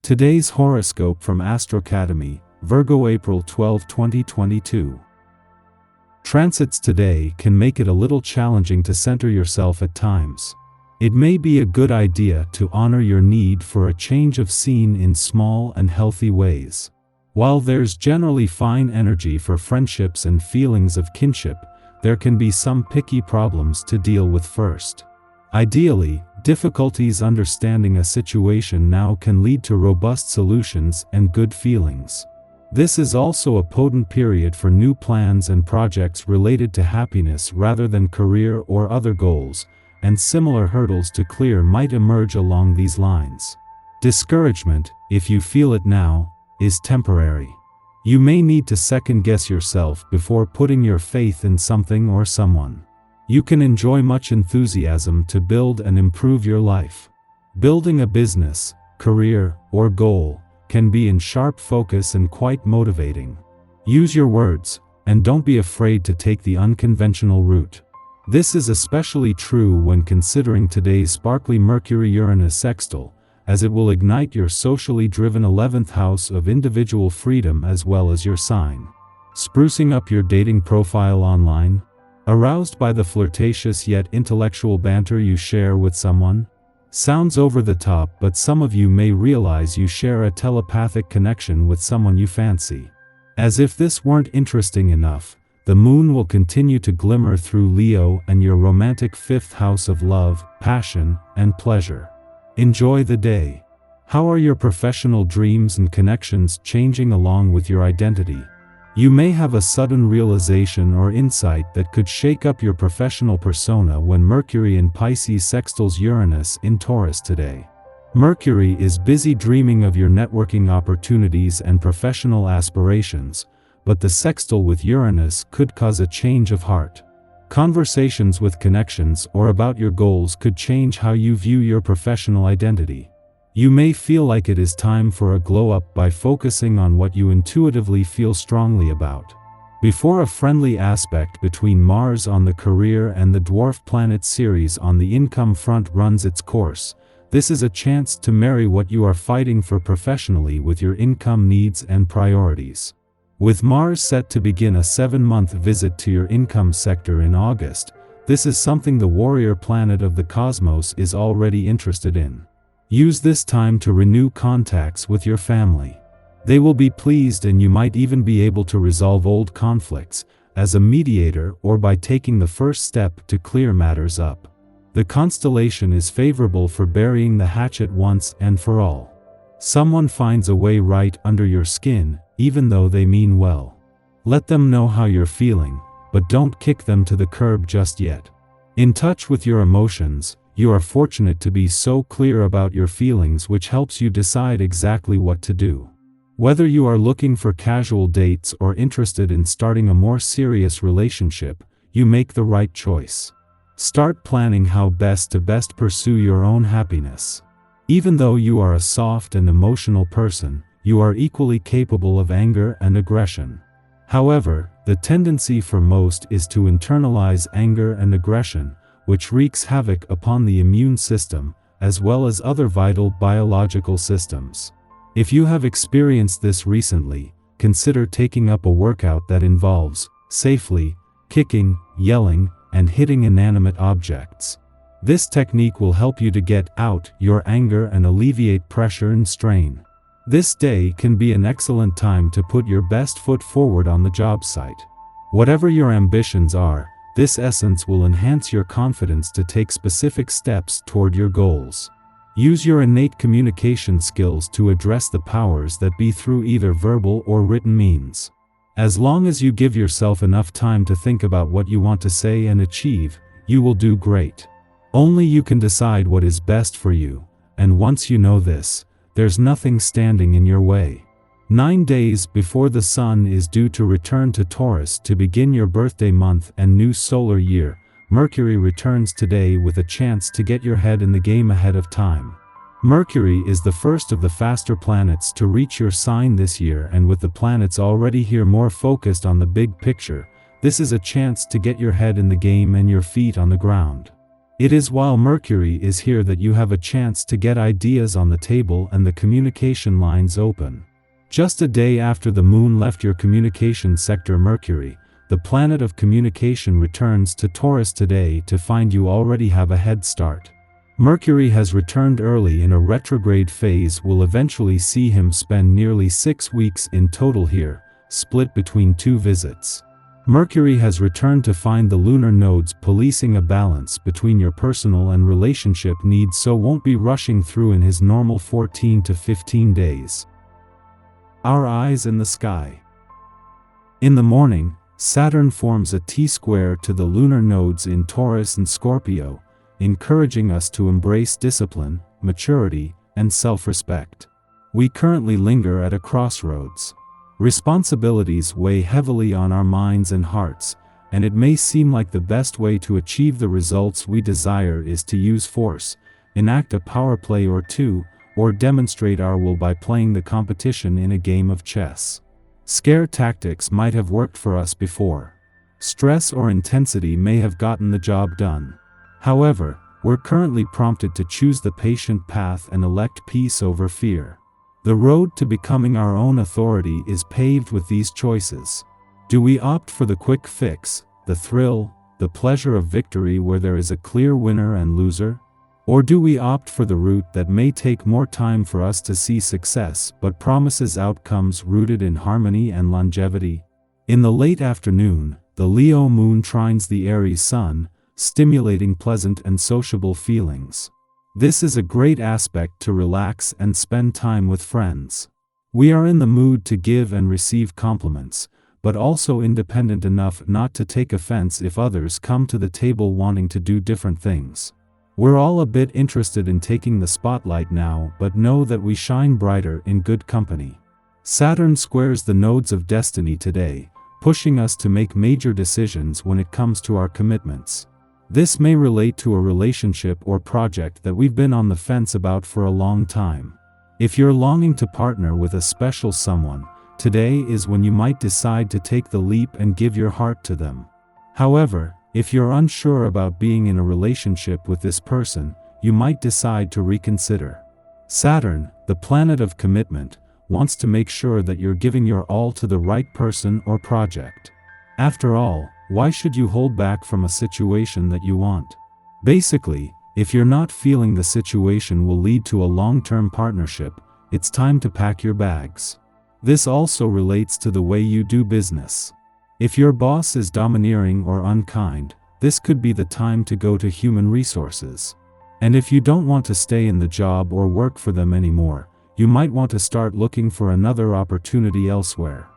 Today's horoscope from Astrocademy, Virgo April 12, 2022. Transits today can make it a little challenging to center yourself at times. It may be a good idea to honor your need for a change of scene in small and healthy ways. While there's generally fine energy for friendships and feelings of kinship, there can be some picky problems to deal with first. Ideally, difficulties understanding a situation now can lead to robust solutions and good feelings. This is also a potent period for new plans and projects related to happiness rather than career or other goals, and similar hurdles to clear might emerge along these lines. Discouragement, if you feel it now, is temporary. You may need to second-guess yourself before putting your faith in something or someone. You can enjoy much enthusiasm to build and improve your life. Building a business, career, or goal can be in sharp focus and quite motivating. Use your words, and don't be afraid to take the unconventional route. This is especially true when considering today's sparkly Mercury-Uranus sextile, as it will ignite your socially driven 11th house of individual freedom as well as your sign. Sprucing up your dating profile online? Aroused by the flirtatious yet intellectual banter you share with someone? Sounds over the top, but some of you may realize you share a telepathic connection with someone you fancy. As if this weren't interesting enough, the moon will continue to glimmer through Leo and your romantic 5th house of love, passion, and pleasure. Enjoy the day. How are your professional dreams and connections changing along with your identity? You may have a sudden realization or insight that could shake up your professional persona when Mercury in Pisces sextiles Uranus in Taurus today. Mercury is busy dreaming of your networking opportunities and professional aspirations, but the sextile with Uranus could cause a change of heart. Conversations with connections or about your goals could change how you view your professional identity. You may feel like it is time for a glow-up by focusing on what you intuitively feel strongly about. Before a friendly aspect between Mars on the career and the dwarf planet Ceres on the income front runs its course, this is a chance to marry what you are fighting for professionally with your income needs and priorities. With Mars set to begin a 7-month visit to your income sector in August, this is something the warrior planet of the cosmos is already interested in. Use this time to renew contacts with your family. They will be pleased, and you might even be able to resolve old conflicts as a mediator or by taking the first step to clear matters up. The constellation is favorable for burying the hatchet once and for all. Someone finds a way right under your skin, even though they mean well. Let them know how you're feeling, but don't kick them to the curb just yet. In touch with your emotions, you are fortunate to be so clear about your feelings, which helps you decide exactly what to do. Whether you are looking for casual dates or interested in starting a more serious relationship, you make the right choice. Start planning how best to pursue your own happiness. Even though you are a soft and emotional person, you are equally capable of anger and aggression. However, the tendency for most is to internalize anger and aggression, which wreaks havoc upon the immune system, as well as other vital biological systems. If you have experienced this recently, consider taking up a workout that involves, safely, kicking, yelling, and hitting inanimate objects. This technique will help you to get out your anger and alleviate pressure and strain. This day can be an excellent time to put your best foot forward on the job site. Whatever your ambitions are, this essence will enhance your confidence to take specific steps toward your goals. Use your innate communication skills to address the powers that be through either verbal or written means. As long as you give yourself enough time to think about what you want to say and achieve, you will do great. Only you can decide what is best for you, and once you know this, there's nothing standing in your way. 9 days before the Sun is due to return to Taurus to begin your birthday month and new solar year, Mercury returns today with a chance to get your head in the game ahead of time. Mercury is the first of the faster planets to reach your sign this year, and with the planets already here more focused on the big picture, this is a chance to get your head in the game and your feet on the ground. It is while Mercury is here that you have a chance to get ideas on the table and the communication lines open. Just a day after the moon left your communication sector, Mercury, the planet of communication, returns to Taurus today to find you already have a head start. Mercury has returned early in a retrograde phase, will eventually see him spend nearly 6 weeks in total here, split between 2 visits. Mercury has returned to find the lunar nodes policing a balance between your personal and relationship needs, so won't be rushing through in his normal 14 to 15 days. Our eyes in the sky. In the morning, Saturn forms a T-square to the lunar nodes in Taurus and Scorpio, encouraging us to embrace discipline, maturity, and self-respect. We currently linger at a crossroads. Responsibilities weigh heavily on our minds and hearts, and it may seem like the best way to achieve the results we desire is to use force, enact a power play or two, or demonstrate our will by playing the competition in a game of chess. Scare tactics might have worked for us before. Stress or intensity may have gotten the job done. However, we're currently prompted to choose the patient path and elect peace over fear. The road to becoming our own authority is paved with these choices. Do we opt for the quick fix, the thrill, the pleasure of victory where there is a clear winner and loser? Or do we opt for the route that may take more time for us to see success but promises outcomes rooted in harmony and longevity? In the late afternoon, the Leo moon trines the Aries sun, stimulating pleasant and sociable feelings. This is a great aspect to relax and spend time with friends. We are in the mood to give and receive compliments, but also independent enough not to take offense if others come to the table wanting to do different things. We're all a bit interested in taking the spotlight now, but know that we shine brighter in good company. Saturn squares the nodes of destiny today, pushing us to make major decisions when it comes to our commitments. This may relate to a relationship or project that we've been on the fence about for a long time. If you're longing to partner with a special someone, today is when you might decide to take the leap and give your heart to them. However, if you're unsure about being in a relationship with this person, you might decide to reconsider. Saturn, the planet of commitment, wants to make sure that you're giving your all to the right person or project. After all, why should you hold back from a situation that you want? Basically, if you're not feeling the situation will lead to a long-term partnership, it's time to pack your bags. This also relates to the way you do business. If your boss is domineering or unkind, this could be the time to go to human resources. And if you don't want to stay in the job or work for them anymore, you might want to start looking for another opportunity elsewhere.